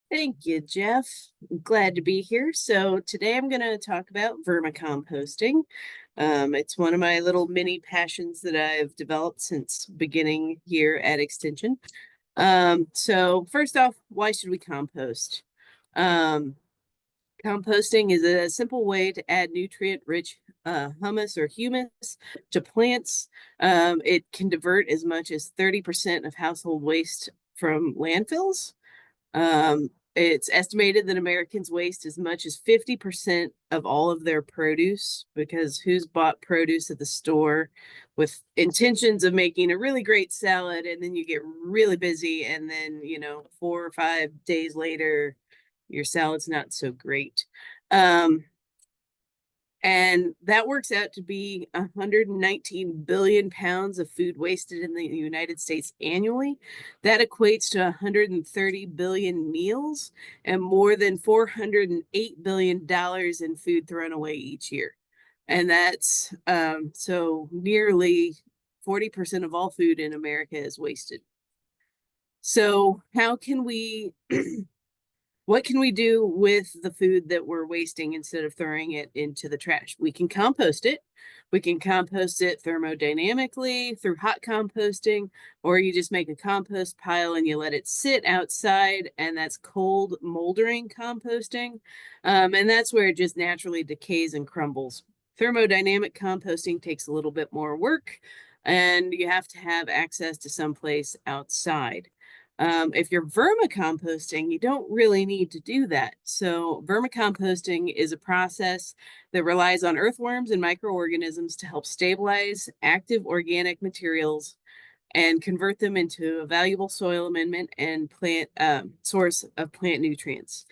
Thank you, Jeff. I'm glad to be here. So today I'm going to talk about vermicomposting. It's one of my little mini passions that I've developed since beginning here at Extension. So first off, why should we compost? Um, Composting is a simple way to add nutrient-rich humus or humus to plants. It can divert as much as 30% of household waste from landfills. It's estimated that Americans waste as much as 50% of all of their produce because who's bought produce at the store with intentions of making a really great salad and then you get really busy and then, 4 or 5 days later, your salad's not so great. Um, and that works out to be 119 billion pounds of food wasted in the United States annually. That equates to 130 billion meals and more than $408 billion in food thrown away each year. And that's so nearly 40% of all food in America is wasted. So, how can we what can we do with the food that we're wasting instead of throwing it into the trash? We can compost it. We can compost it thermodynamically through hot composting, or you just make a compost pile and you let it sit outside, and that's cold moldering composting. And that's where it just naturally decays and crumbles. Thermodynamic composting takes a little bit more work, and you have to have access to someplace outside. If you're vermicomposting, you don't really need to do that. So, vermicomposting is a process that relies on earthworms and microorganisms to help stabilize active organic materials and convert them into a valuable soil amendment and plant source of plant nutrients.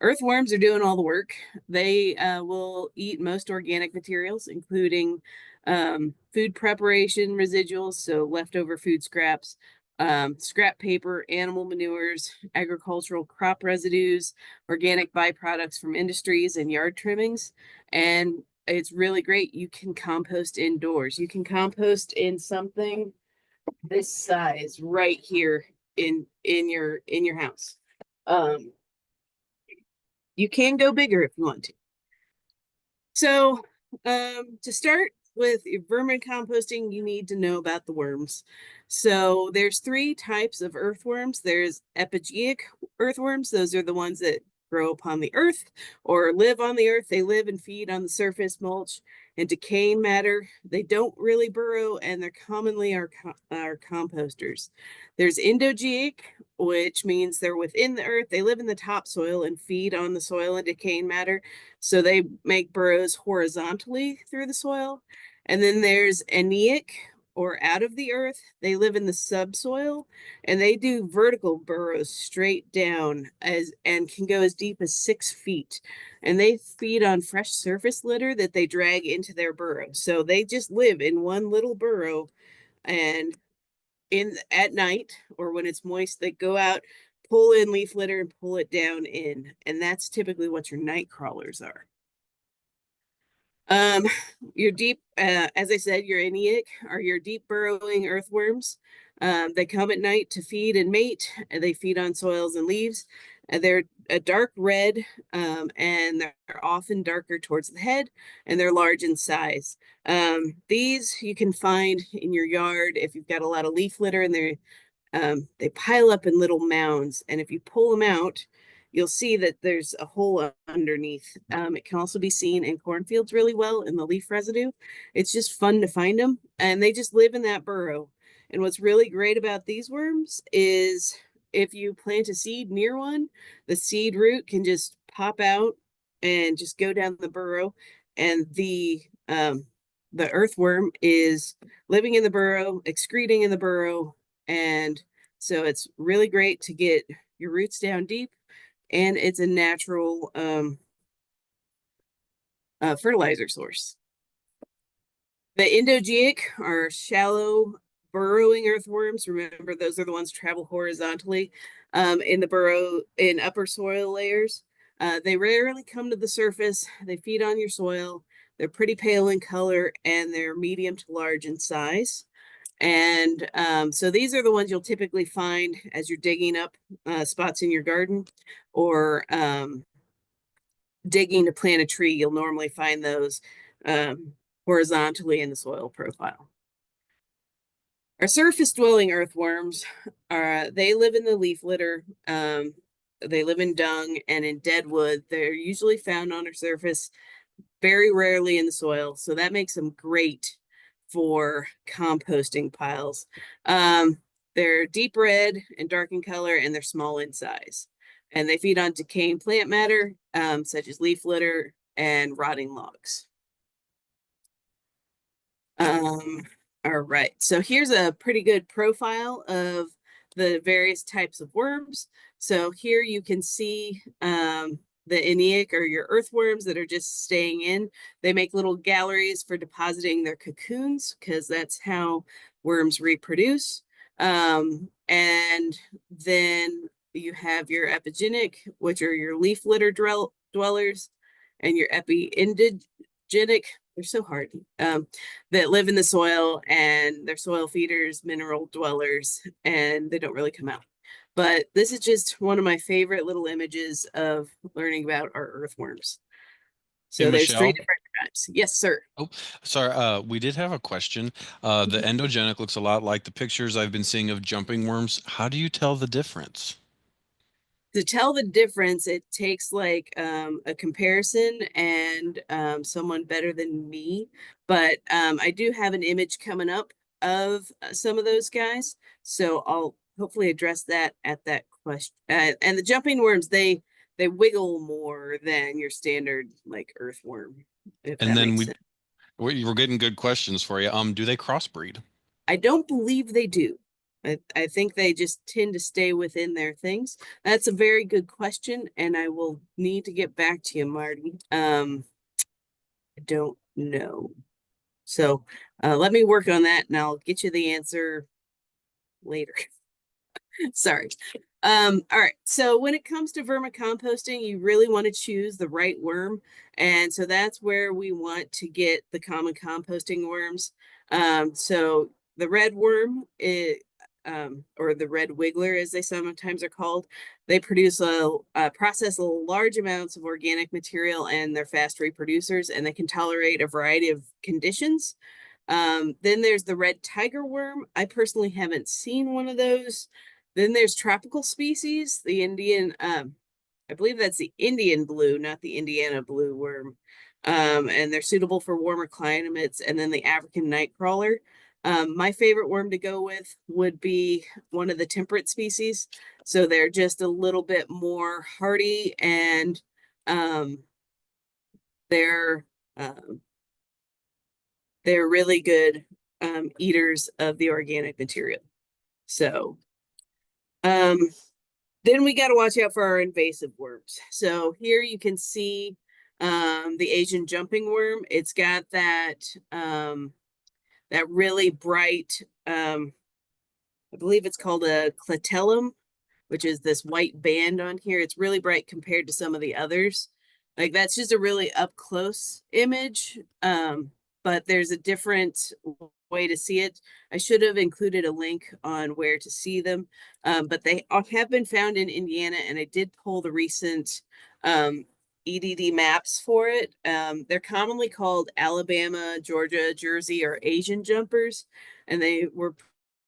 Earthworms are doing all the work. They will eat most organic materials, including food preparation residuals, so leftover food scraps, scrap paper, animal manures, agricultural crop residues, organic byproducts from industries, and yard trimmings. And it's really great. You can compost indoors. You can compost in something this size right here in your house. Um, you can go bigger if you want to. So, to start with vermicomposting, you need to know about the worms. So, there's three types of earthworms. There's epigeic earthworms. Those are the ones that grow upon the earth or live on the earth. They live and feed on the surface mulch and decaying matter. They don't really burrow, and they're commonly our composters. There's endogeic, which means they're within the earth. They live in the topsoil and feed on the soil and decaying matter. So they make burrows horizontally through the soil. And then there's aneic or out of the earth. They live in the subsoil and they do vertical burrows straight down as and can go as deep as 6 feet. And they feed on fresh surface litter that they drag into their burrow. So they just live in one little burrow and in at night or when it's moist, they go out, pull in leaf litter and pull it down in. And that's typically what your night crawlers are. Um, your deep, as I said, your eniac are your deep burrowing earthworms. They come at night to feed and mate. And they feed on soils and leaves. They're a dark red, and they're often darker towards the head, and they're large in size. These you can find in your yard if you've got a lot of leaf litter, and they pile up in little mounds. And if you pull them out, you'll see that there's a hole underneath. It can also be seen in cornfields really well in the leaf residue. It's just fun to find them, and they just live in that burrow. And what's really great about these worms is if you plant a seed near one, the seed root can just pop out and just go down the burrow, and the earthworm is living in the burrow, excreting in the burrow, and so it's really great to get your roots down deep, and it's a natural fertilizer source. The endogeic are shallow burrowing earthworms. Remember, those are the ones travel horizontally in the burrow in upper soil layers. They rarely come to the surface. They feed on your soil. They're pretty pale in color and they're medium to large in size. And so these are the ones you'll typically find as you're digging up spots in your garden, or digging to plant a tree. You'll normally find those horizontally in the soil profile. Our surface dwelling earthworms they live in the leaf litter. They live in dung and in dead wood. They're usually found on our surface, very rarely in the soil. So that makes them great for composting piles. They're deep red and dark in color, and they're small in size. And they feed on decaying plant matter, such as leaf litter and rotting logs. All right, so here's a pretty good profile of the various types of worms. So here you can see the eniac, or your earthworms that are just staying in. They make little galleries for depositing their cocoons, because that's how worms reproduce. And then you have your epigenic, which are your leaf litter dwellers, and your epi-indigenic, they're so hard, that live in the soil, and they're soil feeders, mineral dwellers, and they don't really come out. But this is just one of my favorite little images of learning about our earthworms. Hey, So there's three Michelle. different types. Yes, sir. Oh, sorry. We did have a question. The endogenic looks a lot like the pictures I've been seeing of jumping worms. How do you tell the difference? To tell the difference, it takes like a comparison and someone better than me. But I do have an image coming up of some of those guys, so I'll hopefully address that at that question. And the jumping worms, they wiggle more than your standard like earthworm, if And that then makes sense. we're getting good questions for you. Do they crossbreed? I don't believe they do. I think they just tend to stay within their things. That's a very good question, and I will need to get back to you, Marty. I don't know. So let me work on that, and I'll get you the answer later. Sorry. All right. So when it comes to vermicomposting, you really want to choose the right worm. And so that's where we want to get the common composting worms. So the red worm, or the red wiggler, as they sometimes are called, they process large amounts of organic material, and they're fast reproducers, and they can tolerate a variety of conditions. Then there's the red tiger worm. I personally haven't seen one of those. Then there's tropical species, the Indian, I believe that's the Indian blue, not the Indiana blue worm. And they're suitable for warmer climates. And then the African nightcrawler. My favorite worm to go with would be one of the temperate species. So they're just a little bit more hardy, and they're um, they're really good eaters of the organic material. So um, then we got to watch out for our invasive worms. So here you can see the Asian jumping worm. It's got that really bright, I believe it's called a clitellum, which is this white band on here. It's really bright compared to some of the others. Like that's just a really up close image. But there's a different way to see it. I should have included a link on where to see them. But they have been found in Indiana, and I did pull the recent EDD maps for it. They're commonly called Alabama, Georgia, Jersey, or Asian jumpers, and they were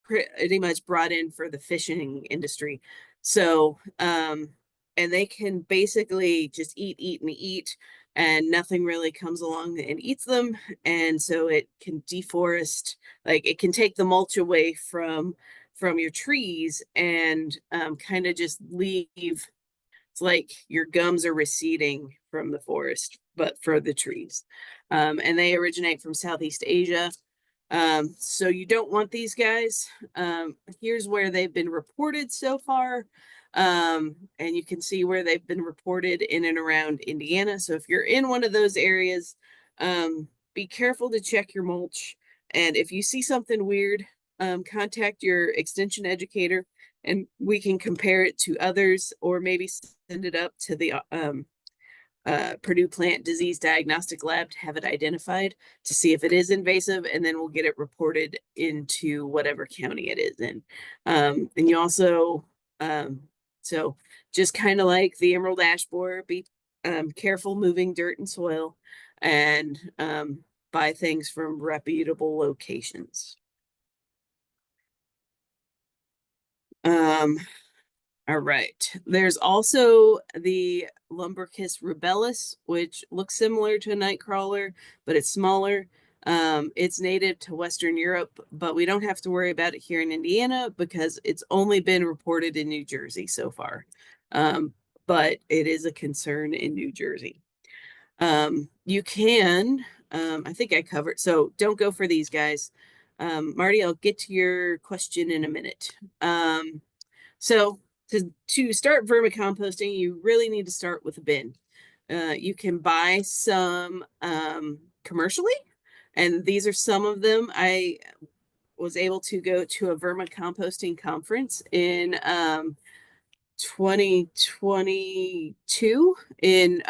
pretty much brought in for the fishing industry. So, and they can basically just eat, and eat, and nothing really comes along and eats them. And so it can deforest, like it can take the mulch away from your trees, and kind of just leave. It's like your gums are receding from the forest, but for the trees. And they originate from Southeast Asia. So you don't want these guys. Here's where they've been reported so far. And you can see where they've been reported in and around Indiana. So if you're in one of those areas, be careful to check your mulch. And if you see something weird, contact your extension educator, and we can compare it to others, or maybe send it up to the Purdue Plant Disease Diagnostic Lab to have it identified to see if it is invasive, and then we'll get it reported into whatever county it is in. And you also, so just kind of like the emerald ash borer, be careful moving dirt and soil, and buy things from reputable locations. All right. There's also the Lumbricus rubellus, which looks similar to a nightcrawler, but it's smaller. It's native to Western Europe, but we don't have to worry about it here in Indiana because it's only been reported in New Jersey so far. But it is a concern in New Jersey. You can, I think I covered, so don't go for these guys. Marty, I'll get to your question in a minute. So to start vermicomposting, you really need to start with a bin. You can buy some commercially, and these are some of them. I was able to go to a vermicomposting conference in 2022 in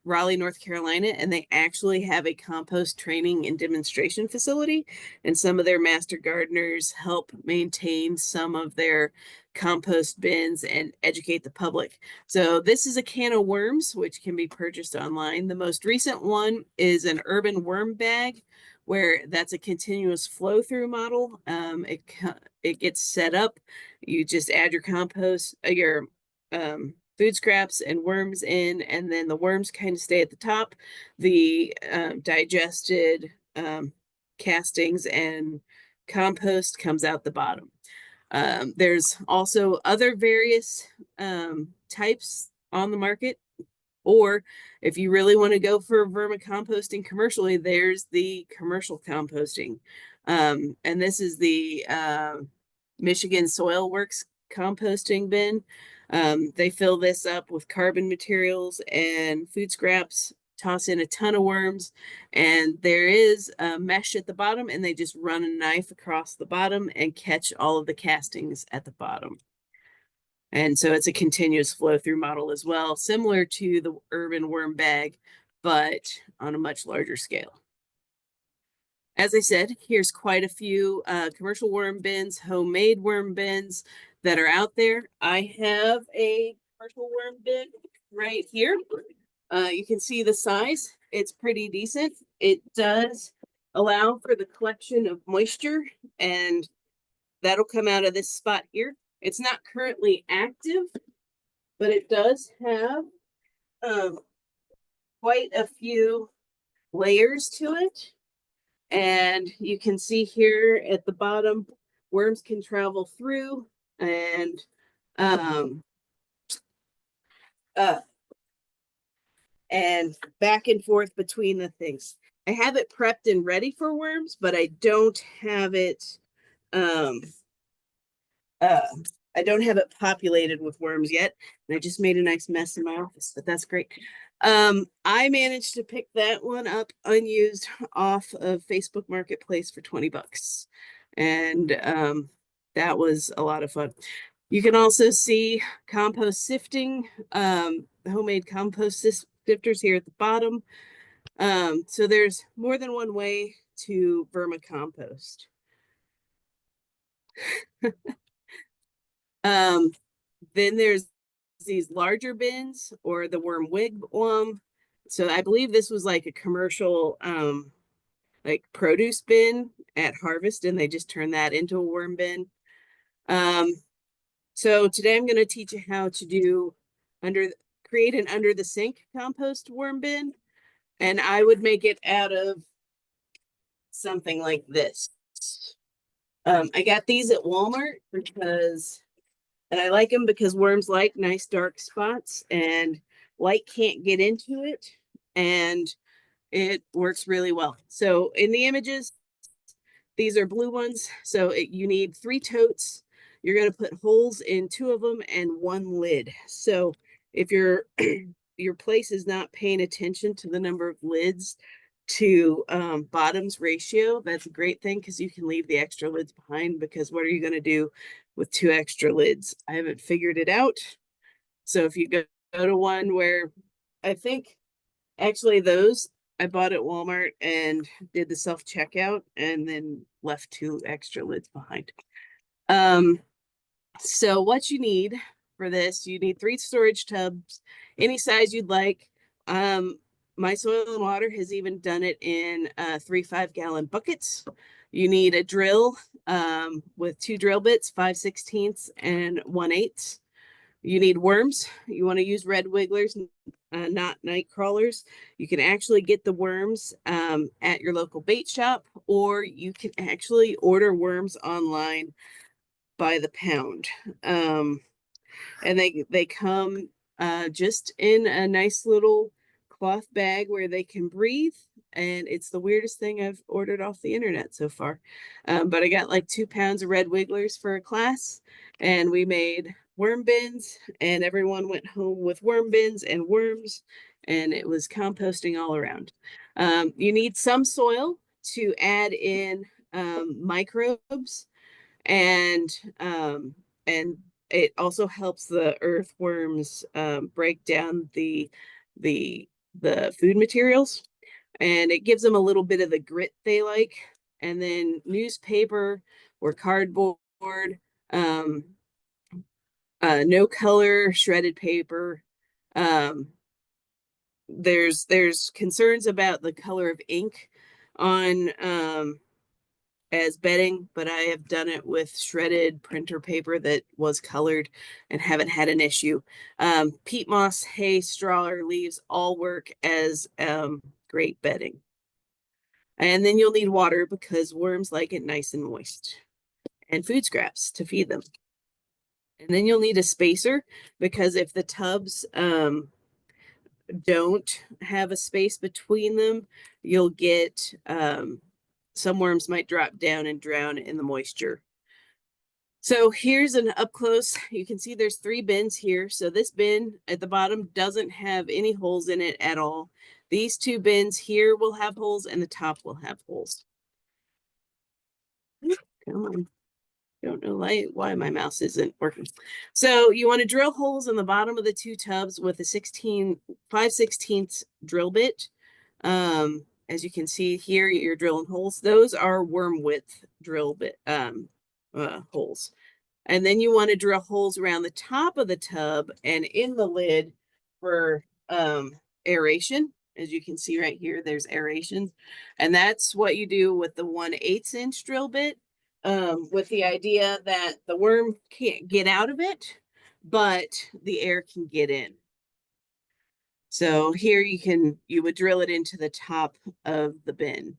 Raleigh, North Carolina, and they actually have a compost training and demonstration facility. And some of their master gardeners help maintain some of their compost bins and educate the public. So this is a can of worms, which can be purchased online. The most recent one is an urban worm bag, where that's a continuous flow through model. It gets set up. You just add your compost, your food scraps and worms in, and then the worms kind of stay at the top. The digested castings and compost comes out the bottom. There's also other various types on the market. Or if you really want to go for vermicomposting commercially, there's the commercial composting. And this is the Michigan Soil Works composting bin. They fill this up with carbon materials and food scraps, toss in a ton of worms, and there is a mesh at the bottom, and they just run a knife across the bottom and catch all of the castings at the bottom. And so it's a continuous flow through model as well, similar to the urban worm bag, but on a much larger scale. As I said, here's quite a few commercial worm bins, homemade worm bins that are out there. I have a commercial worm bin right here. You can see the size. It's pretty decent. It does allow for the collection of moisture, and that'll come out of this spot here. It's not currently active, but it does have quite a few layers to it. And you can see here at the bottom, worms can travel through and back and forth between the things. I have it prepped and ready for worms, but I don't have it I don't have it populated with worms yet. And I just made a nice mess in my office, but that's great. I managed to pick that one up unused off of Facebook Marketplace for 20 bucks. And that was a lot of fun. You can also see compost sifting, homemade compost sifters here at the bottom. So there's more than one way to vermicompost. Then there's these larger bins or the worm wigwam. So I believe this was like a commercial like produce bin at Harvest, and they just turned that into a worm bin. So today I'm going to teach you how to do create an under the sink compost worm bin, and I would make it out of something like this. I got these at Walmart and I like them because worms like nice dark spots, and light can't get into it, and it works really well. So in the images, these are blue ones. So you need 3 totes. You're going to put holes in 2 of them and 1 lid. So if your place is not paying attention to the number of lids to bottoms ratio, that's a great thing, because you can leave the extra lids behind, because what are you going to do with 2 extra lids? I haven't figured it out. So if you go to one where I think actually those I bought at Walmart and did the self-checkout and then left 2 extra lids behind. Um, so what you need for this, you need 3 storage tubs, any size you'd like. My Soil and Water has even done it in 3 5-gallon buckets. You need a drill with 2 drill bits, 5/16 and 1/8. You need worms. You want to use red wigglers, not night crawlers. You can actually get the worms at your local bait shop, or you can actually order worms online by the pound. Um, and they come just in a nice little cloth bag where they can breathe. And it's the weirdest thing I've ordered off the internet so far. But I got like 2 pounds of red wigglers for a class, and we made worm bins, and everyone went home with worm bins and worms, and it was composting all around. You need some soil to add in microbes, and um, and it also helps the earthworms break down the the food materials, and it gives them a little bit of the grit they like. And then newspaper or cardboard, um, no color shredded paper. Um, there's concerns about the color of ink on as bedding, but I have done it with shredded printer paper that was colored and haven't had an issue. Peat moss, hay, straw, or leaves all work as great bedding. And then you'll need water because worms like it nice and moist, and food scraps to feed them. And then you'll need a spacer because if the tubs don't have a space between them, you'll get some worms might drop down and drown in the moisture. So here's an up close. You can see there's 3 bins here. So this bin at the bottom doesn't have any holes in it at all. These 2 bins here will have holes, and the top will have holes. Come on. Don't know why my mouse isn't working. So you want to drill holes in the bottom of the 2 tubs with a 5/16 drill bit. As you can see here, you're drilling holes. Those are worm width drill bit holes. And then you want to drill holes around the top of the tub and in the lid for aeration. As you can see right here, there's aeration. And that's what you do with the 1/8" drill bit, with the idea that the worm can't get out of it, but the air can get in. So here you would drill it into the top of the bin.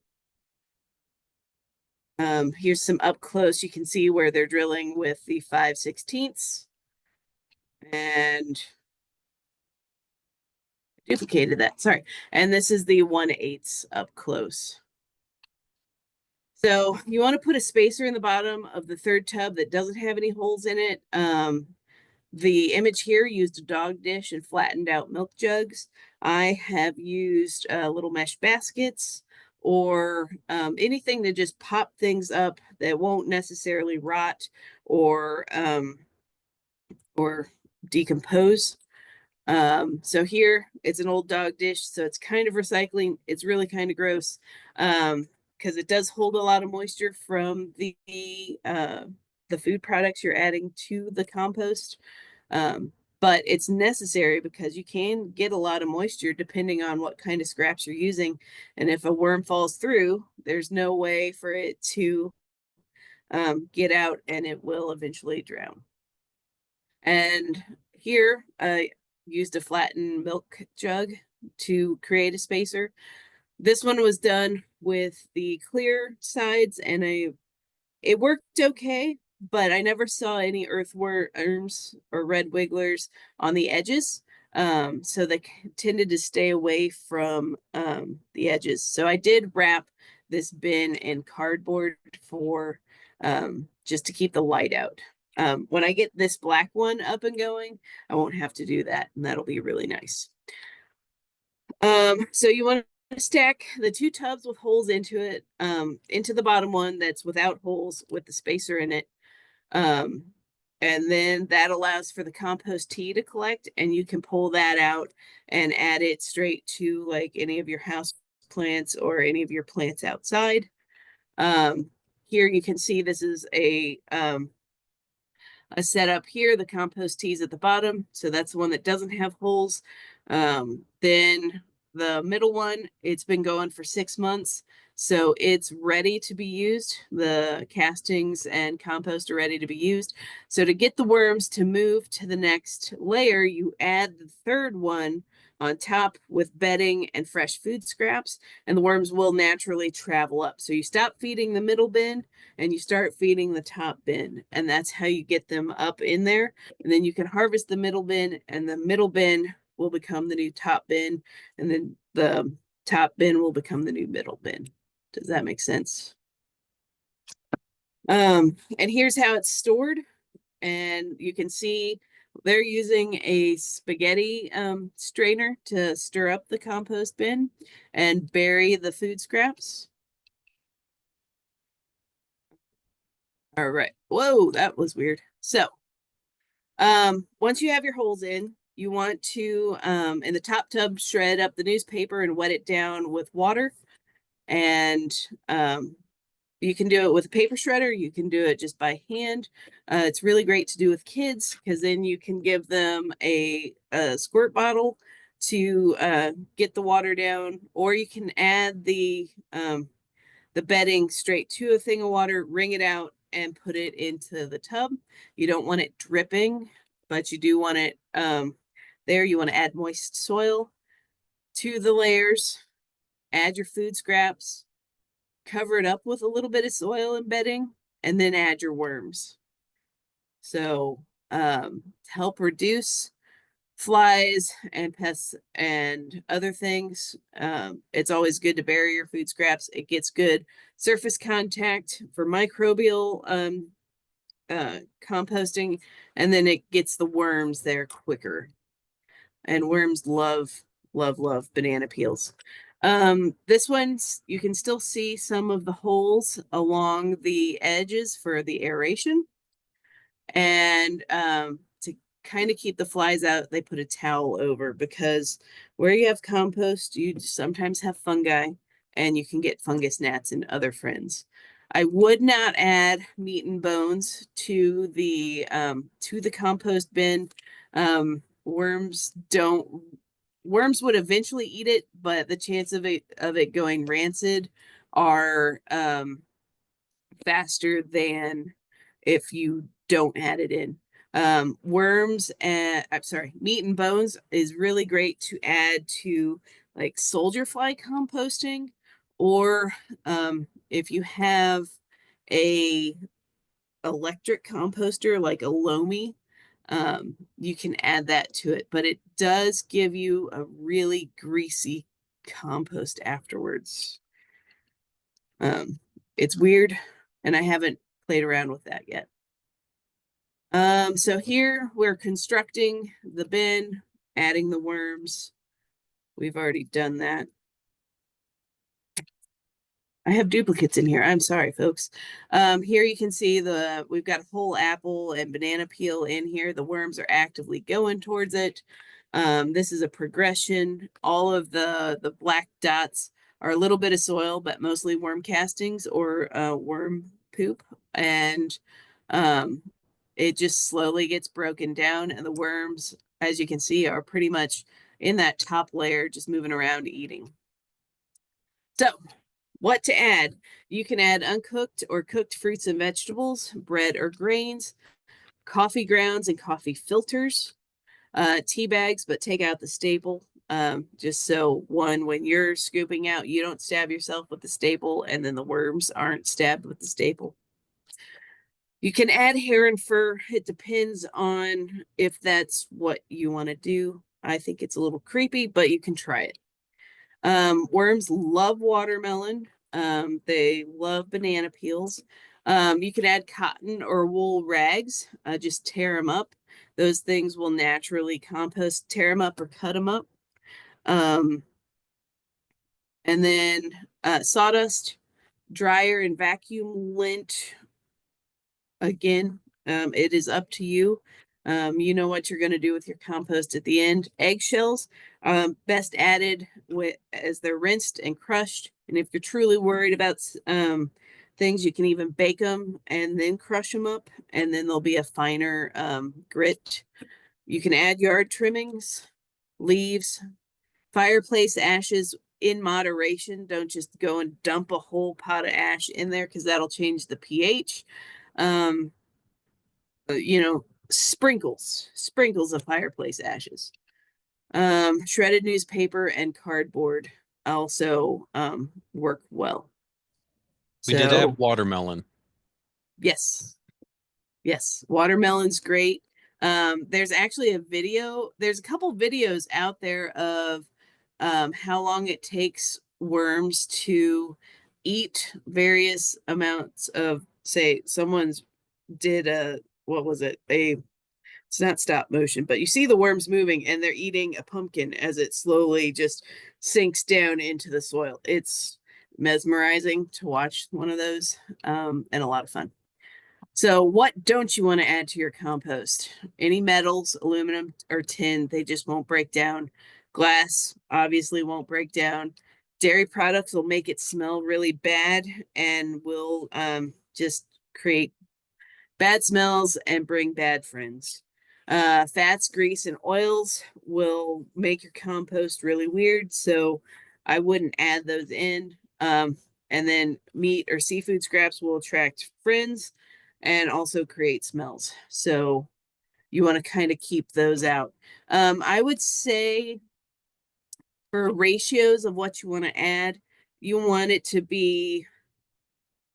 Here's some up close. You can see where they're drilling with the 5/16, and duplicated that. Sorry. And this is the 1/8 up close. So you want to put a spacer in the bottom of the 3rd tub that doesn't have any holes in it. The image here used a dog dish and flattened out milk jugs. I have used little mesh baskets or anything to just pop things up that won't necessarily rot or decompose. So here it's an old dog dish, so it's kind of recycling. It's really kind of gross because it does hold a lot of moisture from the food products you're adding to the compost. But it's necessary because you can get a lot of moisture depending on what kind of scraps you're using. And if a worm falls through, there's no way for it to get out, and it will eventually drown. And here I used a flattened milk jug to create a spacer. This one was done with the clear sides, and it worked okay, but I never saw any earthworms or red wigglers on the edges. So they tended to stay away from the edges. So I did wrap this bin in cardboard for just to keep the light out. When I get this black one up and going, I won't have to do that, and that'll be really nice. So you want to stack the 2 tubs with holes into it, into the bottom one that's without holes with the spacer in it. And then that allows for the compost tea to collect, and you can pull that out and add it straight to like any of your house plants or any of your plants outside. Um, Here you can see this is a setup here. The compost tea is at the bottom, so that's the one that doesn't have holes. Then the middle one, it's been going for 6 months, so it's ready to be used. The castings and compost are ready to be used. So to get the worms to move to the next layer, you add the third one on top with bedding and fresh food scraps, and the worms will naturally travel up. So you stop feeding the middle bin and you start feeding the top bin, and that's how you get them up in there. And then you can harvest the middle bin, and the middle bin will become the new top bin, and then the top bin will become the new middle bin. Does that make sense? And here's how it's stored. And you can see they're using a spaghetti strainer to stir up the compost bin and bury the food scraps. All right. Whoa, that was weird. So, once you have your holes in, you want to, in the top tub, shred up the newspaper and wet it down with water. And you can do it with a paper shredder. You can do it just by hand. It's really great to do with kids because then you can give them a squirt bottle to get the water down, or you can add the bedding straight to a thing of water, wring it out, and put it into the tub. You don't want it dripping, but you do want it there. You want to add moist soil to the layers, add your food scraps, cover it up with a little bit of soil and bedding, and then add your worms. So to help reduce flies and pests and other things, it's always good to bury your food scraps. It gets good surface contact for microbial composting, and then it gets the worms there quicker. And worms love banana peels. This one, you can still see some of the holes along the edges for the aeration. And to kind of keep the flies out, they put a towel over, because where you have compost, you sometimes have fungi and you can get fungus gnats and other friends. I would not add meat and bones to the compost bin. Worms don't Worms would eventually eat it, but the chance of it going rancid are faster than if you don't add it in. Worms and I'm sorry, meat and bones is really great to add to like soldier fly composting, or if you have a electric composter like a Lomi, you can add that to it, but it does give you a really greasy compost afterwards. It's weird, and I haven't played around with that yet. So here we're constructing the bin, adding the worms. We've already done that. I have duplicates in here. I'm sorry, folks. Here you can see we've got a whole apple and banana peel in here. The worms are actively going towards it. This is a progression. All of the black dots are a little bit of soil, but mostly worm castings or worm poop. And it just slowly gets broken down, and the worms, as you can see, are pretty much in that top layer, just moving around eating. So what to add? You can add uncooked or cooked fruits and vegetables, bread or grains, coffee grounds and coffee filters, tea bags, but take out the staple. Just so when you're scooping out, you don't stab yourself with the staple, and then the worms aren't stabbed with the staple. You can add hair and fur. It depends on if that's what you want to do. I think it's a little creepy, but you can try it. Worms love watermelon. They love banana peels. You can add cotton or wool rags. Just tear them up. Those things will naturally compost. Tear them up or cut them up. And then sawdust, dryer, and vacuum lint. Again, It is up to you. You know what you're going to do with your compost at the end. Eggshells, best added as they're rinsed and crushed. And if you're truly worried about things, you can even bake them and then crush them up, and then there'll be a finer grit. You can add yard trimmings, leaves, fireplace ashes in moderation. Don't just go and dump a whole pot of ash in there because that'll change the pH. Um, sprinkles of fireplace ashes. Shredded newspaper and cardboard also work well. We did add So watermelon. yes, yes, watermelon's great. There's actually there's a couple videos out there of how long it takes worms to eat various amounts of, say, someone's did what was it? It's not stop motion, but you see the worms moving and they're eating a pumpkin as it slowly just sinks down into the soil. It's mesmerizing to watch one of those, and a lot of fun. So, what don't you want to add to your compost? Any metals, aluminum, or tin, they just won't break down. Glass obviously won't break down. Dairy products will make it smell really bad and will just create bad smells and bring bad friends. Fats, grease, and oils will make your compost really weird, so I wouldn't add those in. And then meat or seafood scraps will attract friends and also create smells. So you want to kind of keep those out. I would say for ratios of what you want to add, you want it to be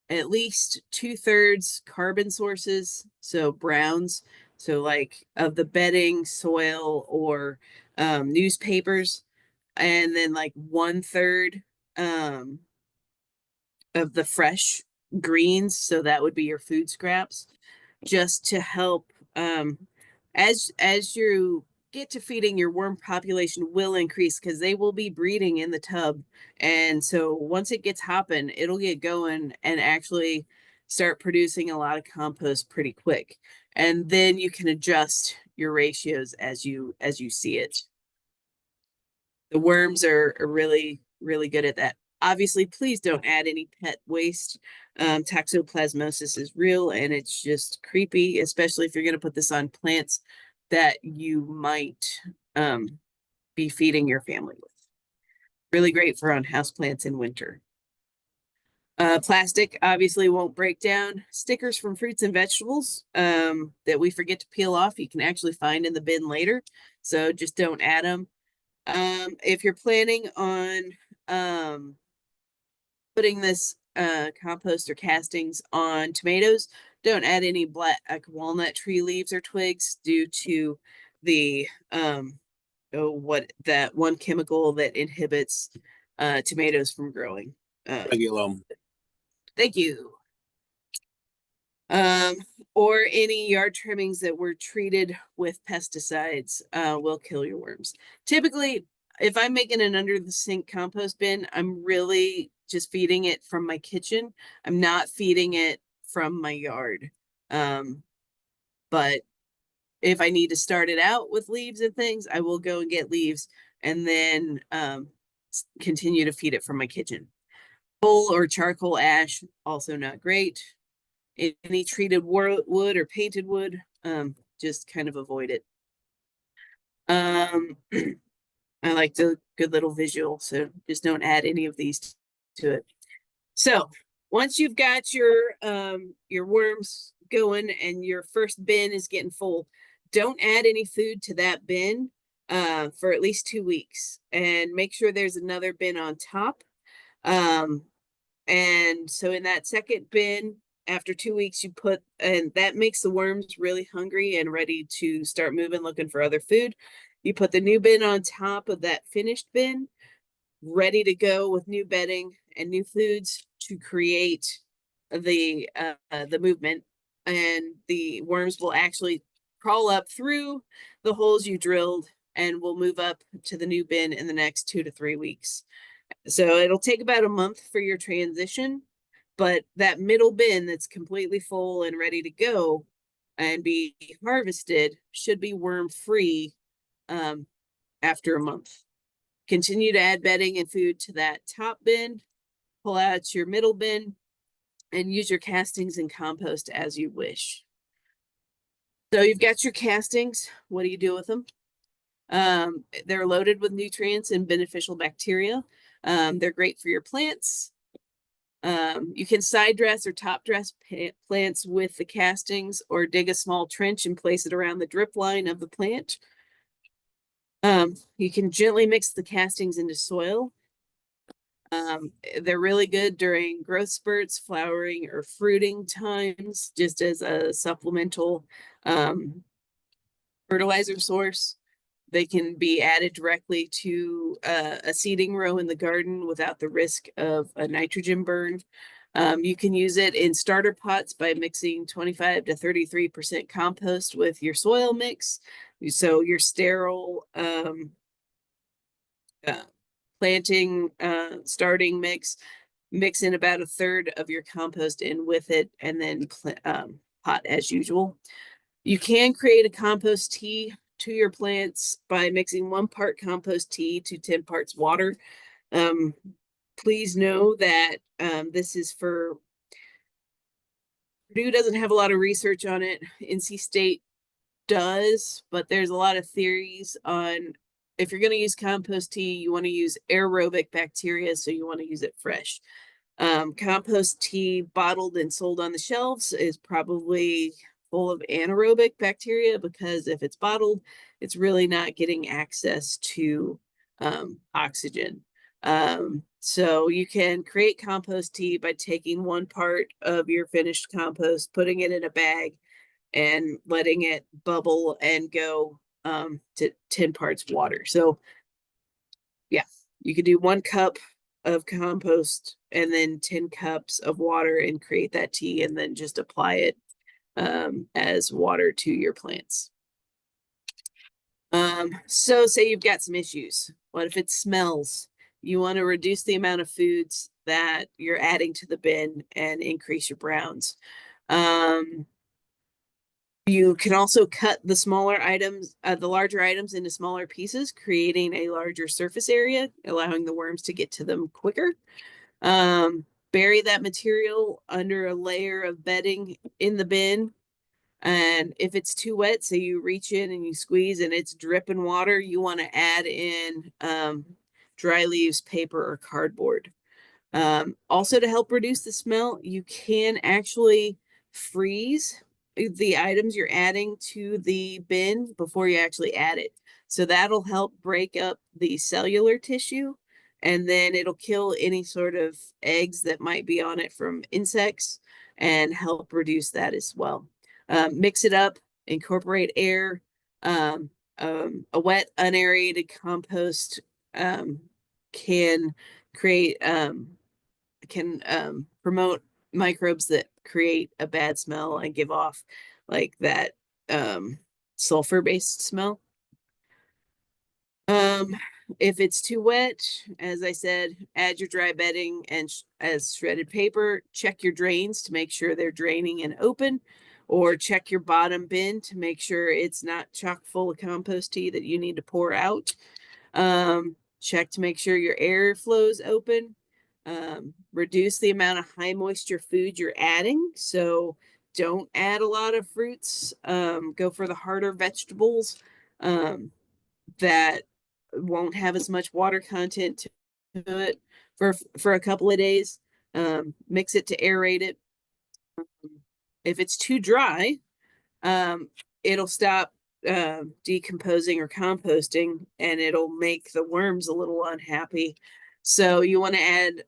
at least 2/3 carbon sources, so browns, so like of the bedding, soil, or newspapers, and then like 1/3 um, of the fresh greens, so that would be your food scraps, just to help as you get to feeding, your worm population will increase because they will be breeding in the tub. And so once it gets hopping, it'll get going and actually start producing a lot of compost pretty quick. And then you can adjust your ratios as you see it. The worms are really, really good at that. Obviously, please don't add any pet waste. Toxoplasmosis is real and it's just creepy, especially if you're going to put this on plants that you might be feeding your family with. Really great for on houseplants in winter. Plastic obviously won't break down. Stickers from fruits and vegetables that we forget to peel off, you can actually find in the bin later. So just don't add them. If you're planning on putting this compost or castings on tomatoes, don't add any black walnut tree leaves or twigs due to the what that one chemical that inhibits tomatoes from growing. Regulum. Thank you. Um, or any yard trimmings that were treated with pesticides will kill your worms. Typically, if I'm making an under the sink compost bin, I'm really just feeding it from my kitchen. I'm not feeding it from my yard. But if I need to start it out with leaves and things, I will go and get leaves and then continue to feed it from my kitchen. Coal or charcoal ash, also not great. Any treated wood or painted wood, just kind of avoid it. I like the good little visual, so just don't add any of these to it. So once you've got your worms going and your first bin is getting full, don't add any food to that bin for at least 2 weeks, and make sure there's another bin on top. And so in that second bin, after 2 weeks, you put, and that makes the worms really hungry and ready to start moving, looking for other food. You put the new bin on top of that finished bin, ready to go with new bedding and new foods to create the movement. And the worms will actually crawl up through the holes you drilled and will move up to the new bin in the next 2 to 3 weeks. So it'll take about a month for your transition, but that middle bin that's completely full and ready to go and be harvested should be worm free after a month. Continue to add bedding and food to that top bin, pull out your middle bin, and use your castings and compost as you wish. So you've got your castings. What do you do with them? They're loaded with nutrients and beneficial bacteria. They're great for your plants. You can side dress or top dress plants with the castings, or dig a small trench and place it around the drip line of the plant. You can gently mix the castings into soil. They're really good during growth spurts, flowering, or fruiting times, just as a supplemental fertilizer source. They can be added directly to a seeding row in the garden without the risk of a nitrogen burn. You can use it in starter pots by mixing 25 to 33% compost with your soil mix. So your sterile planting starting mix in about a third of your compost in with it, and then pot as usual. You can create a compost tea to your plants by mixing 1 part compost tea to 10 parts water. Please know that this is for Purdue doesn't have a lot of research on it. NC State does, but there's a lot of theories on if you're going to use compost tea, you want to use aerobic bacteria, so you want to use it fresh. Compost tea bottled and sold on the shelves is probably full of anaerobic bacteria, because if it's bottled, it's really not getting access to oxygen. So you can create compost tea by taking 1 part of your finished compost, putting it in a bag, and letting it bubble and go to 10 parts water. So yeah, you could do 1 cup of compost and then 10 cups of water and create that tea, and then just apply it as water to your plants. So say you've got some issues. What if it smells? You want to reduce the amount of foods that you're adding to the bin and increase your browns. You can also cut the smaller items, the larger items into smaller pieces, creating a larger surface area, allowing the worms to get to them quicker. Bury that material under a layer of bedding in the bin. And if it's too wet, so you reach in and you squeeze and it's dripping water, you want to add in dry leaves, paper, or cardboard. Also, to help reduce the smell, you can actually freeze the items you're adding to the bin before you actually add it. So that'll help break up the cellular tissue, and then it'll kill any sort of eggs that might be on it from insects and help reduce that as well. Mix it up, incorporate air. A wet, unaerated compost can create promote microbes that create a bad smell and give off like that sulfur based smell. If it's too wet, as I said, add your dry bedding and as shredded paper. Check your drains to make sure they're draining and open, or check your bottom bin to make sure it's not chock full of compost tea that you need to pour out. Check to make sure your air flows open. Reduce the amount of high moisture food you're adding. So don't add a lot of fruits. Go for the harder vegetables that won't have as much water content to it for a couple of days. Mix it to aerate it. If it's too dry, it'll stop decomposing or composting, and it'll make the worms a little unhappy. So you want to add,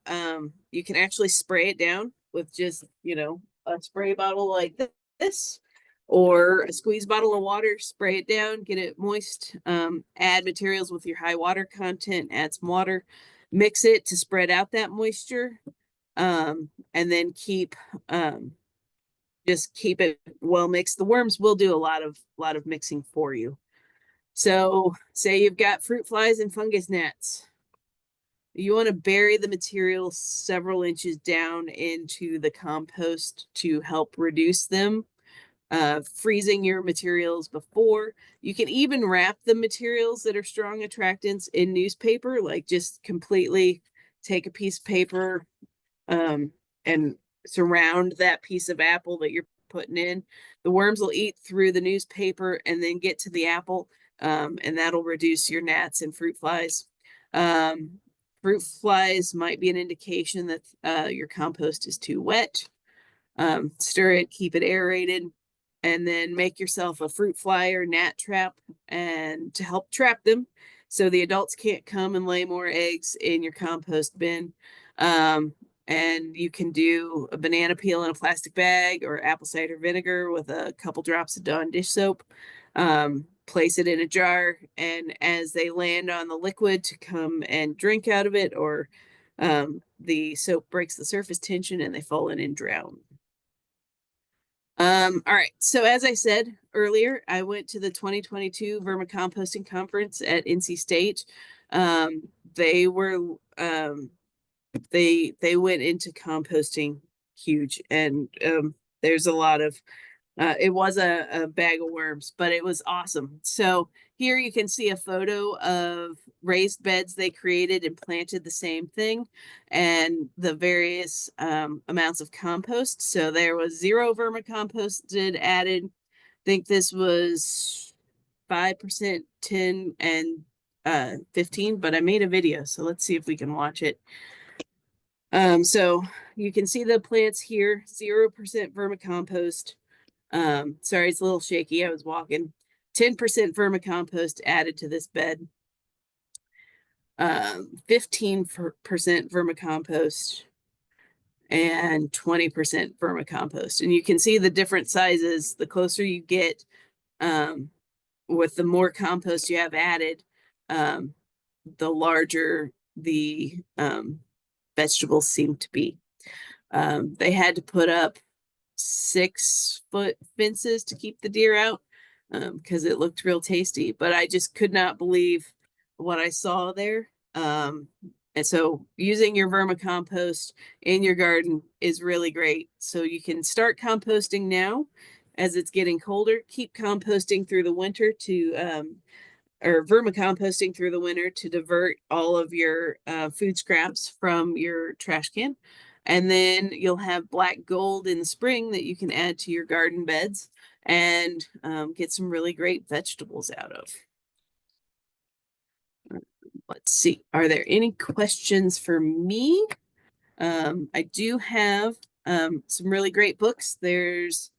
you can actually spray it down with just, a spray bottle like this, or a squeeze bottle of water, spray it down, get it moist, add materials with your high water content, add some water, mix it to spread out that moisture, and then just keep it well mixed. The worms will do a lot of mixing for you. So say you've got fruit flies and fungus gnats. You want to bury the material several inches down into the compost to help reduce them. freezing your materials before. You can even wrap the materials that are strong attractants in newspaper, like just completely take a piece of paper and surround that piece of apple that you're putting in. The worms will eat through the newspaper and then get to the apple, and that'll reduce your gnats and fruit flies. Fruit flies might be an indication that your compost is too wet. Stir it, keep it aerated, and then make yourself a fruit fly or gnat trap and to help trap them so the adults can't come and lay more eggs in your compost bin. And you can do a banana peel in a plastic bag or apple cider vinegar with a couple drops of Dawn dish soap. Place it in a jar, and as they land on the liquid to come and drink out of it, or the soap breaks the surface tension and they fall in and drown. All right. So as I said earlier, I went to the 2022 Vermicomposting conference at NC State. They were they went into composting huge, and there's a lot of it was a bag of worms, but it was awesome. So here you can see a photo of raised beds they created and planted the same thing, and the various amounts of compost. So there was 0 vermicomposted added. I think this was 5%, 10, and 15, but I made a video, so let's see if we can watch it. So you can see the plants here, 0% vermicompost. Sorry, it's a little shaky. I was walking. 10% vermicompost added to this bed. 15% vermicompost and 20% vermicompost. And you can see the different sizes. The closer you get, with the more compost you have added, the larger the vegetables seem to be. They had to put up 6-foot fences to keep the deer out because it looked real tasty, but I just could not believe what I saw there. And so using your vermicompost in your garden is really great. So you can start composting now as it's getting colder. Keep composting through the winter to or vermicomposting through the winter to divert all of your food scraps from your trash can. And then you'll have black gold in the spring that you can add to your garden beds and get some really great vegetables out of. Let's see. Are there any questions for me? I do have some really great books. There's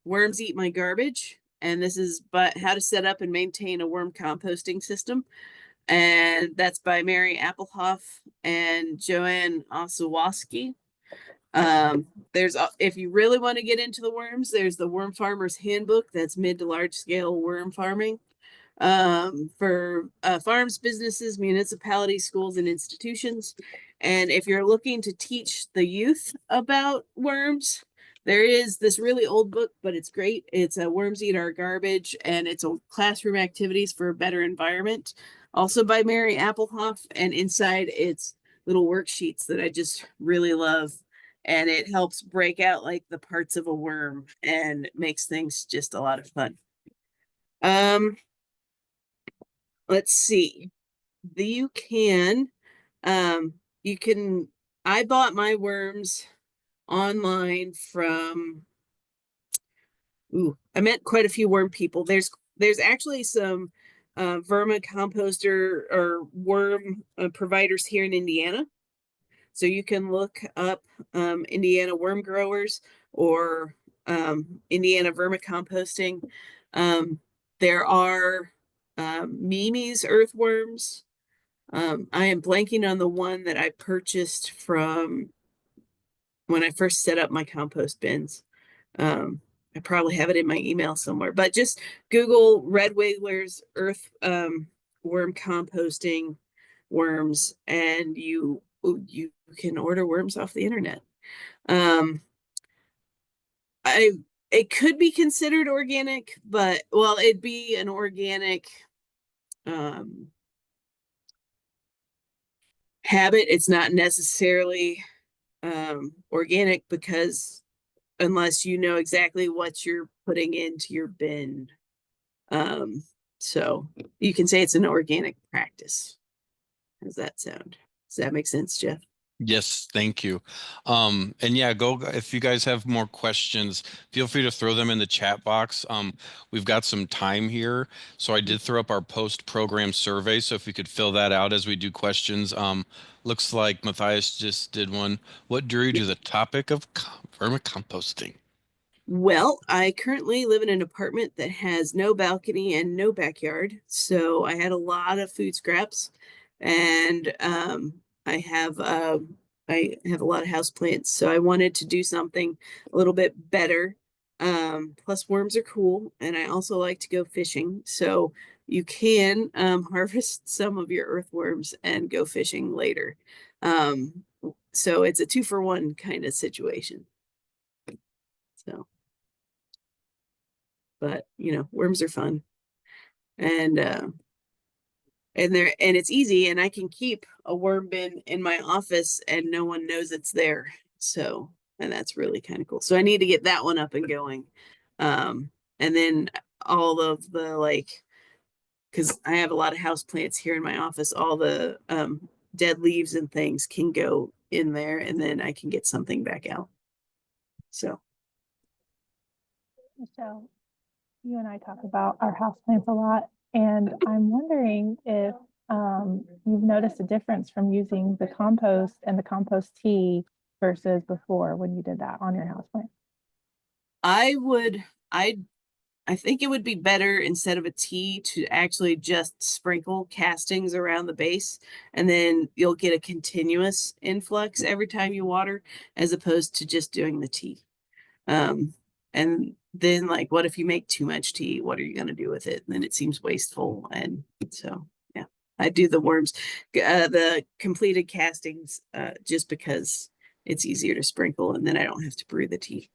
Worms Eat My Garbage, and this is how to set up and maintain a worm composting system. And that's by Mary Applehoff and Joanne Osawoski. There's if you really want to get into the worms, there's the Worm Farmer's Handbook. That's mid to large scale worm farming for farms, businesses, municipalities, schools, and institutions. And if you're looking to teach the youth about worms, there is this really old book, but it's great. It's Worms Eat Our Garbage, and it's a classroom activities for a better environment. Also by Mary Applehoff, and inside it's little worksheets that I just really love. And it helps break out like the parts of a worm and makes things just a lot of fun. Let's see. You can, you can, I bought my worms online from, I met quite a few worm people. There's actually some vermicomposter or worm providers here in Indiana. So you can look up Indiana worm growers or Indiana vermicomposting. There are Mimi's earthworms. I am blanking on the one that I purchased from when I first set up my compost bins. I probably have it in my email somewhere, but just Google Red Wigglers worm composting worms, and you can order worms off the internet. I it could be considered organic, but well, it'd be an organic habit. It's not necessarily organic because unless you know exactly what you're putting into your bin. So you can say it's an organic practice. How does that sound? Does that make sense, Jeff? Yes, thank you. And yeah, go if you guys have more questions, feel free to throw them in the chat box. We've got some time here, so I did throw up our post-program survey. So if you could fill that out as we do questions. Looks like Matthias just did one. What drew you to the topic of vermicomposting? Well, I currently live in an apartment that has no balcony and no backyard. So I had a lot of food scraps and I have a lot of house plants. So I wanted to do something a little bit better. Plus worms are cool and I also like to go fishing. So you can harvest some of your earthworms and go fishing later. So it's a 2-for-1 kind of situation. So but you know, worms are fun and and it's easy and I can keep a worm bin in my office and no one knows it's there. So, and that's really kind of cool. So I need to get that one up and going. And then all of the like, because I have a lot of house plants here in my office, all the dead leaves and things can go in there and then I can get something back out. So So you and I talk about our houseplants a lot, and I'm wondering if you've noticed a difference from using the compost and the compost tea versus before when you did that on your houseplant. I would, I I think it would be better instead of a tea to actually just sprinkle castings around the base, and then you'll get a continuous influx every time you water, as opposed to just doing the tea. And then like, what if you make too much tea? What are you going to do with it? And then it seems wasteful. And so, yeah, I do the worms, the completed castings, just because it's easier to sprinkle and then I don't have to brew the tea.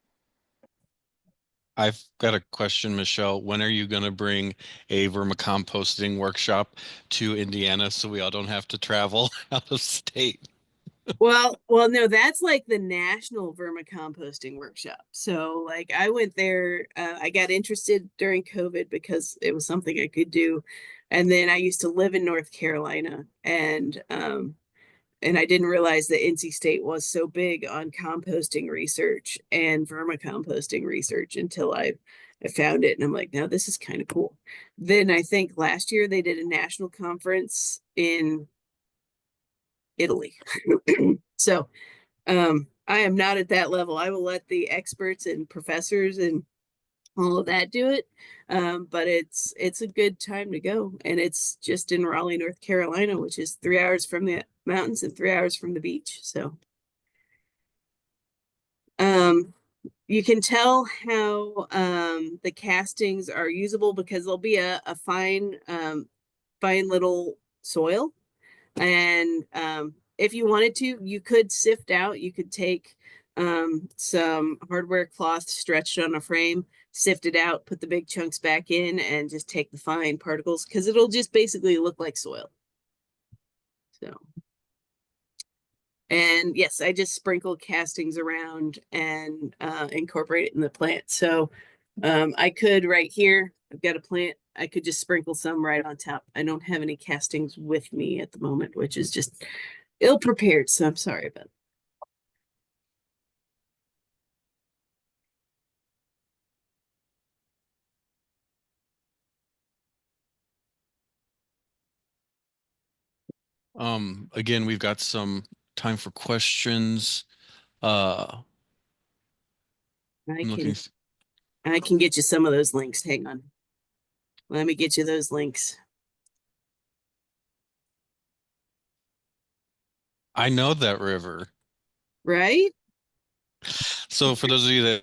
I've got a question, Michelle. When are you going to bring a vermicomposting workshop to Indiana so we all don't have to travel out of state? Well, no, that's like the National Vermicomposting Workshop. So, like, I went there. I got interested during COVID because it was something I could do, and then I used to live in North Carolina, and I didn't realize that NC State was so big on composting research and vermicomposting research until I found it, and I'm like, now this is kind of cool. Then I think last year they did a national conference in Italy. So I am not at that level. I will let the experts and professors and all of that do it. But it's a good time to go. And it's just in Raleigh, North Carolina, which is 3 hours from the mountains and 3 hours from the beach. So you can tell how the castings are usable because there'll be a fine fine little soil. And if you wanted to, you could sift out, you could take some hardware cloth stretched on a frame, sift it out, put the big chunks back in, and just take the fine particles because it'll just basically look like soil. So, and yes, I just sprinkle castings around and incorporate it in the plant. So I could right here, I've got a plant. I could just sprinkle some right on top. I don't have any castings with me at the moment, which is just ill prepared. So I'm sorry about Again, we've got some time for questions. Uh, that. I'm looking. I can get you some of those links. Hang on. Let me get you those links. I know that river. Right? So for those of you that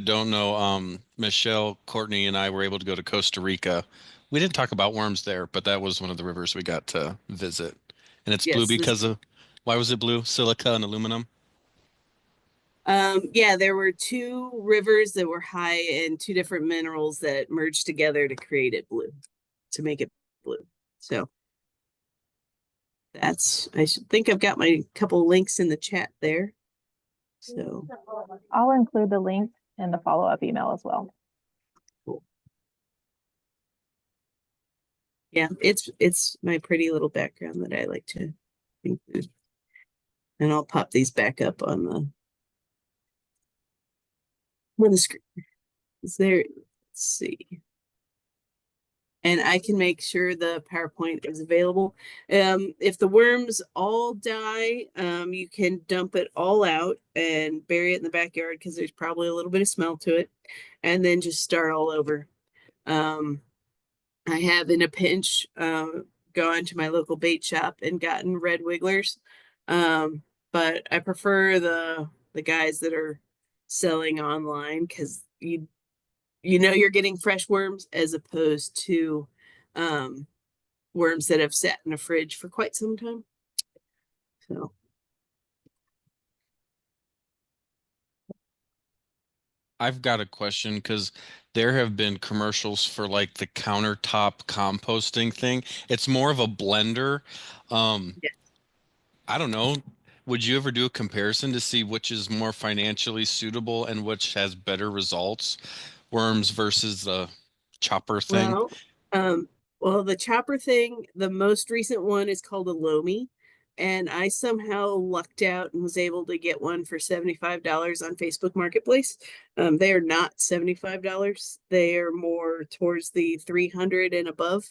don't know, Michelle, Courtney, and I were able to go to Costa Rica. We didn't talk about worms there, but that was one of the rivers we got to visit. And it's blue Yes. because of, why was it blue? Silica and aluminum. Yeah, there were two rivers that were high in two different minerals that merged together to create it blue, to make it blue. So I should think I've got my couple links in the chat there. So I'll include the link in the follow-up email as well. Cool. Yeah, it's my pretty little background that I like to include. And I'll pop these back up on the screen. Is there, let's see. And I can make sure the PowerPoint is available. If the worms all die, you can dump it all out and bury it in the backyard because there's probably a little bit of smell to it, and then just start all over. I have in a pinch gone to my local bait shop and gotten red wigglers, but I prefer the guys that are selling online because you know you're getting fresh worms as opposed to worms that have sat in a fridge for quite some time. So I've got a question because there have been commercials for like the countertop composting thing. It's more of a blender. Um, yeah. I don't know. Would you ever do a comparison to see which is more financially suitable and which has better results? Worms versus the chopper thing? Well, um, well, the chopper thing, the most recent one is called a Lomi, and I somehow lucked out and was able to get one for $75 on Facebook Marketplace. They are not $75. They are more towards the 300 and above.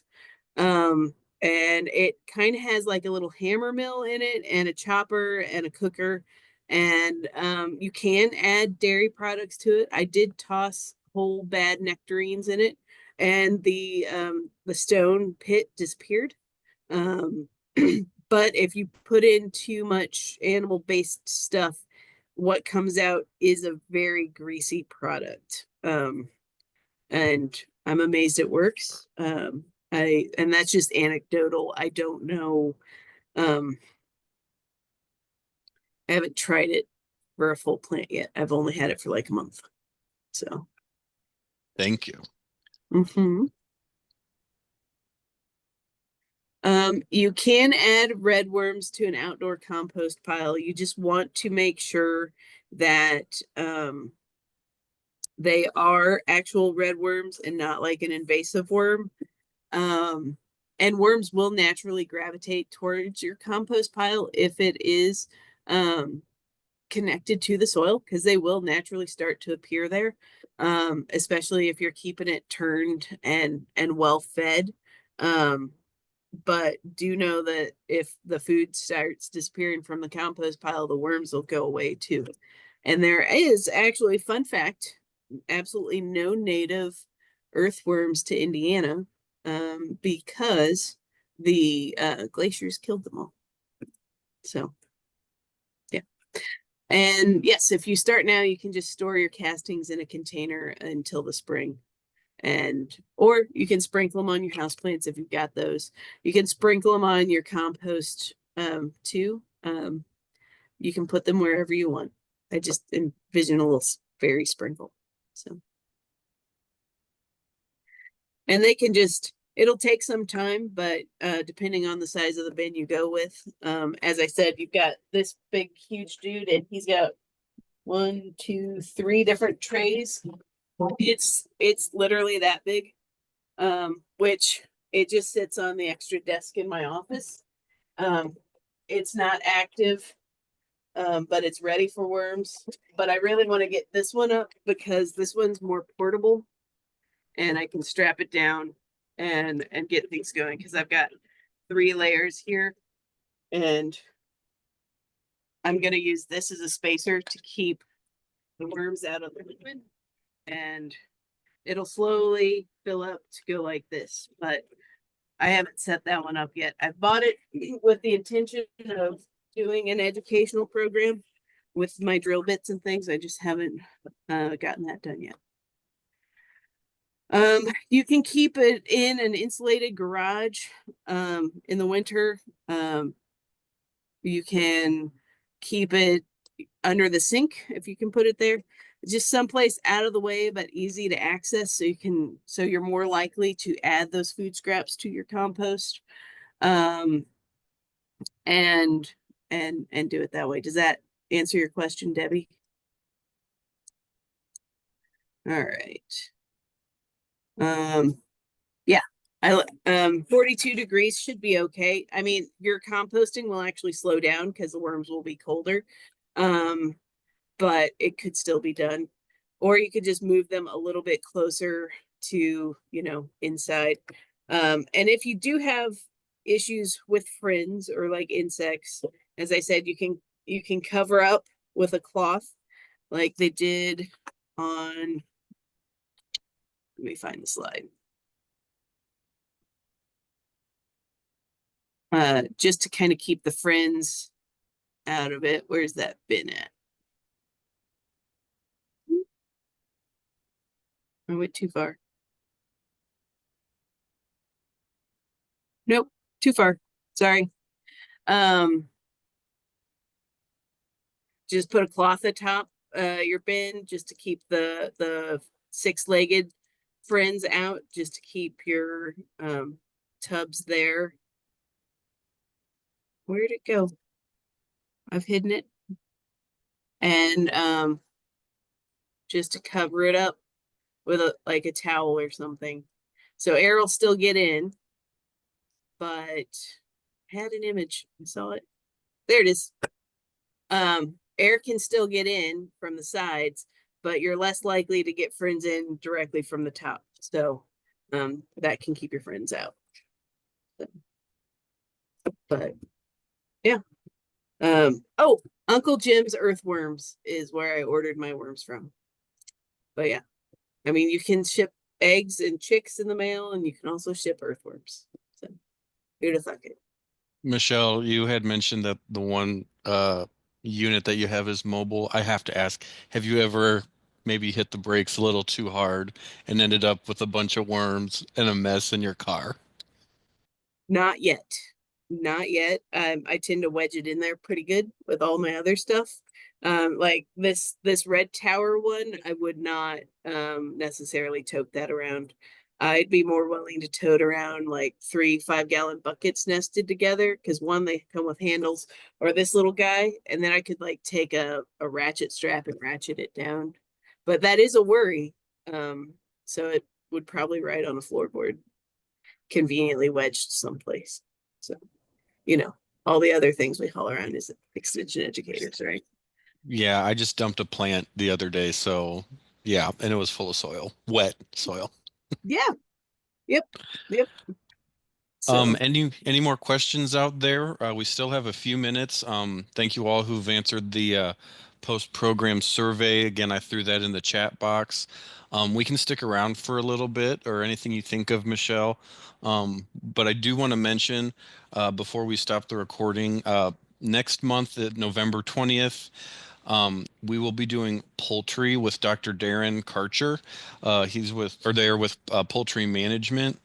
Um, and it kind of has like a little hammer mill in it and a chopper and a cooker. And you can add dairy products to it. I did toss whole bad nectarines in it, and the stone pit disappeared. Um, but if you put in too much animal-based stuff, what comes out is a very greasy product. And I'm amazed it works. And that's just anecdotal. I don't know. Um, I haven't tried it for a full plant yet. I've only had it for like a month. So, Thank you. You can add red worms to an outdoor compost pile. You just want to make sure that they are actual red worms and not like an invasive worm. And worms will naturally gravitate towards your compost pile if it is connected to the soil, because they will naturally start to appear there, especially if you're keeping it turned and well fed. But do know that if the food starts disappearing from the compost pile, the worms will go away too. And there is actually, fun fact, absolutely no native earthworms to Indiana, because the glaciers killed them all. So, yeah. And yes, if you start now, you can just store your castings in a container until the spring. Or you can sprinkle them on your houseplants if you've got those. You can sprinkle them on your compost too. You can put them wherever you want. I just envision a little fairy sprinkle. So, and they can just, it'll take some time, but depending on the size of the bin you go with, as I said, you've got this big, huge dude, and he's got 1, 2, 3 different trays. It's literally that big, which it just sits on the extra desk in my office. It's not active, but it's ready for worms. But I really want to get this one up because this one's more portable, and I can strap it down and get things going because I've got 3 layers here, and I'm going to use this as a spacer to keep the worms out of the liquid, and it'll slowly fill up to go like this, but I haven't set that one up yet. I bought it with the intention of doing an educational program with my drill bits and things. I just haven't gotten that done yet. You can keep it in an insulated garage in the winter. You can keep it under the sink if you can put it there. Just someplace out of the way but easy to access, so you're more likely to add those food scraps to your compost. And do it that way. Does that answer your question, Debbie? All right. Yeah, 42 degrees should be okay. I mean, your composting will actually slow down because the worms will be colder. Um, but it could still be done. Or you could just move them a little bit closer to, inside. And if you do have issues with friends or like insects, as I said, you can cover up with a cloth like they did on, let me find the slide. Just to kind of keep the friends out of it. Where's that bin at? I went too far. Nope, too far. Sorry. Um, just put a cloth atop your bin just to keep the six-legged friends out, just to keep your tubs there. Where'd it go? I've hidden it. And just to cover it up with like a towel or something. So air will still get in, but I had an image. I saw it. There it is. Air can still get in from the sides, but you're less likely to get friends in directly from the top. So that can keep your friends out. So, but yeah. Oh, Uncle Jim's Earthworms is where I ordered my worms from. But yeah, I mean, you can ship eggs and chicks in the mail, and you can also ship earthworms. So who'd have thought it? Michele, you had mentioned that the one unit that you have is mobile. I have to ask, have you ever maybe hit the brakes a little too hard and ended up with a bunch of worms and a mess in your car? Not yet. Not yet. I tend to wedge it in there pretty good with all my other stuff. Like this red tower one, I would not necessarily tote that around. I'd be more willing to tote around like 3 5-gallon buckets nested together because one, they come with handles, or this little guy, and then I could like take a ratchet strap and ratchet it down. But that is a worry. So it would probably ride on a floorboard conveniently wedged someplace. So, all the other things we haul around is extension educators, right? Yeah, I just dumped a plant the other day, so yeah, and it was full of soil, wet soil. Yeah. Yep. Yep. So Any more questions out there? We still have a few minutes. Thank you all who've answered the post-program survey. Again, I threw that in the chat box. We can stick around for a little bit or anything you think of, Michele. But I do want to mention before we stop the recording, next month at November 20th, we will be doing poultry with Dr. Darren Karcher. He's with, or there with poultry management.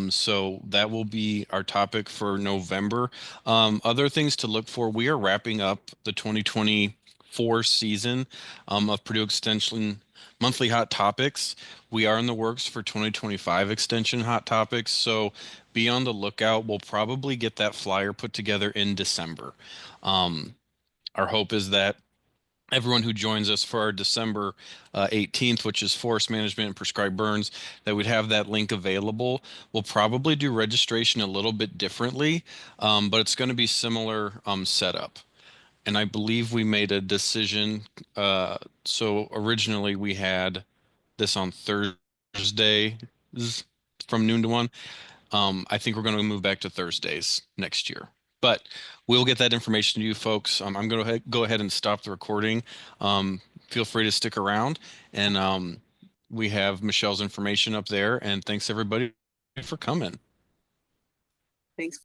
So that will be our topic for November. Other things to look for, we are wrapping up the 2024 season of Purdue Extension Monthly Hot Topics. We are in the works for 2025 Extension Hot Topics. So be on the lookout. We'll probably get that flyer put together in December. Our hope is that everyone who joins us for our December 18th, which is forest management and prescribed burns, that we'd have that link available. We'll probably do registration a little bit differently, but it's going to be similar setup. And I believe we made a decision. So originally we had this on Thursday from noon to 1. I think we're going to move back to Thursdays next year. But we'll get that information to you folks. I'm going to go ahead and stop the recording. Feel free to stick around. And we have Michele's information up there. And thanks everybody for coming. thanks.